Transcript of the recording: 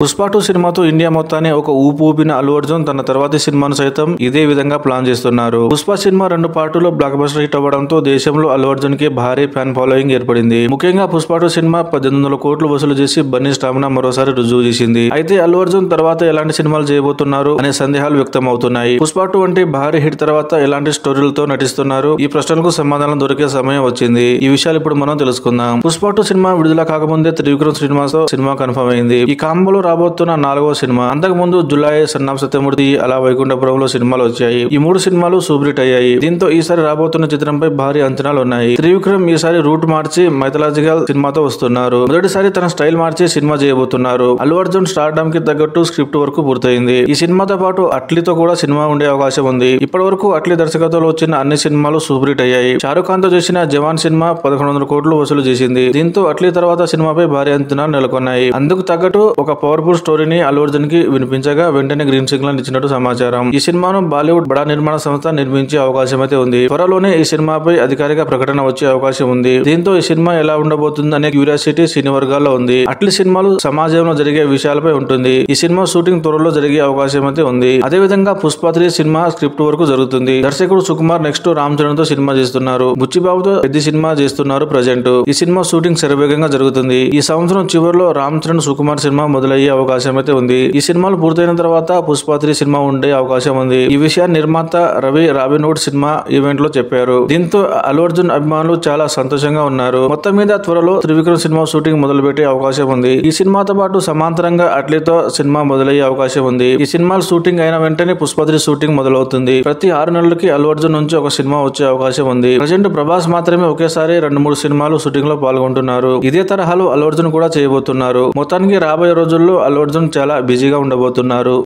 పుష్ప 2 సినిమాతో ఇండియా మొత్తాన్ని ఒక ఊపు ఊపిన అల్లు అర్జున్ తన తర్వాతి సినిమాను సైతం ఇదే విధంగా ప్లాన్ చేస్తున్నారు. పుష్ప సినిమా 2 పార్టులో బ్లాక్ బస్టర్ హిట్ అవ్వడంతో దేశంలో అల్లు అర్జున్ కి భారీ ఫ్యాన్ ఫాలోయింగ్ ఏర్పడింది. ముఖ్యంగా పుష్ప 2 సినిమా 1800 కోట్లు వసూలు చేసి బన్నీ స్టామినా మరోసారి రుజువు చేసింది. అయితే అల్లు అర్జున్ తర్వాత ఎలాంటి సినిమాలు చేయబోతున్నారు అనే సందేహాలు వ్యక్తం అవుతున్నాయి. పుష్ప 2 వంటి భారీ హిట్ తర్వాత ఎలాంటి స్టోరీలతో నటిస్తున్నారు? ఈ ప్రశ్నలకు సమాధానం దొరికే సమయం వచ్చింది. ఈ విషయాలు ఇప్పుడు మనం తెలుసుకుందాం. పుష్ప 2 సినిమా విడుదల కాకముందే త్రివిక్రమ్ శ్రీనివాస్ తో సినిమా కన్ఫర్మ్ అయింది. ఈ కాంబోలో రాబోతున్న 4వ సినిమా. అంతకు ముందు జులై, సన్ ఆఫ్ సత్యమూర్తి, అలా వైకుంఠపురంలో సినిమాలు వచ్చాయి. ఈ 3 సినిమాలు సూపర్ హిట్ అయ్యాయి. దీంతో ఈసారి రాబోతున్న చిత్రంపై భారీ అంచనాలు ఉన్నాయి. త్రివిక్రమ్ ఈసారి రూట్ మార్చి మైథలాజికల్ సినిమాతో వస్తున్నారు. మొదటిసారి తన స్టైల్ మార్చి సినిమా చేయబోతున్నారు. అల్లు అర్జున్ స్టార్డమ్ కి తగ్గట్టు స్క్రిప్ట్ వర్క్ పూర్తయింది. ఈ సినిమాతో పాటు అట్లీతో కూడా సినిమా ఉండే అవకాశం ఉంది. ఇప్పటి వరకు అట్లీ దర్శకత్వంలో వచ్చిన అన్ని సినిమాలు సూపర్ హిట్ అయ్యాయి. షారుఖ్ ఖాన్ తో చేసిన జవాన్ సినిమా 1100 కోట్లు వసూలు చేసింది. దీంతో అట్లీ తర్వాత సినిమాపై భారీ అంచనాలు నెలకొన్నాయి. అందుకు తగ్గట్టు ఒక పవర్ఫుల్ స్టోరీని అల్లు అర్జున్ కి వినిపించగా వెంటనే గ్రీన్ సిగ్నల్ ఇచ్చినట్టు సమాచారం. ఈ సినిమాను బాలీవుడ్ బడా నిర్మాణ సంస్థ నిర్మించే అవకాశం అయితే ఉంది. త్వరలోనే ఈ సినిమాపై అధికారిక ప్రకటన వచ్చే అవకాశం ఉంది. దీంతో ఈ సినిమా ఎలా ఉండబోతుంది అనే క్యూరియాసిటీ సినీ వర్గాల్లో ఉంది. అట్లీ సినిమాలు సమాజంలో జరిగే విషయాలపై ఉంటుంది. ఈ సినిమా షూటింగ్ త్వరలో జరిగే అవకాశం అయితే ఉంది. అదే విధంగా పుష్ప 3 సినిమా స్క్రిప్ట్ వరకు జరుగుతుంది. దర్శకుడు సుకుమార్ నెక్స్ట్ రామ్ చరణ్ తో సినిమా చేస్తున్నారు. బుచ్చిబాబుతో పెద్ద సినిమా చేస్తున్నారు ప్రజెంట్. ఈ సినిమా షూటింగ్ శరవేగంగా జరుగుతుంది. ఈ సంవత్సరం చివరిలో రామ్ చరణ్ సుకుమార్ సినిమా మొదలయ్యే అవకాశం అయితే ఉంది. ఈ సినిమాలు పూర్తయిన తర్వాత పుష్ప 3 సినిమా ఉండే అవకాశం ఉంది. ఈ విషయాన్ని నిర్మాత రవి రాబిన్హుడ్ సినిమా ఈవెంట్ లో చెప్పారు. దీంతో అల్లు అర్జున్ అభిమానులు చాలా సంతోషంగా ఉన్నారు. మొత్తం మీద త్వరలో త్రివిక్రమ్ సినిమా షూటింగ్ మొదలు పెట్టే అవకాశం ఉంది. ఈ సినిమాతో పాటు సమాంతరంగా అట్లీతో సినిమా మొదలయ్యే అవకాశం ఉంది. ఈ సినిమాలు షూటింగ్ అయిన వెంటనే పుష్ప 3 షూటింగ్ మొదలవుతుంది. ప్రతి 6 నెలలకి అల్లు అర్జున్ నుంచి ఒక సినిమా వచ్చే అవకాశం ఉంది. ప్రజెంట్ ప్రభాస్ మాత్రమే ఒకేసారి 2-3 సినిమాలు షూటింగ్ లో పాల్గొంటున్నారు. ఇదే తరహాలో అల్లు అర్జున్ కూడా చేయబోతున్నారు. మొత్తానికి రాబోయే రోజుల్లో అల్లు అర్జున్ చాలా బిజీగా ఉండబోతున్నారు.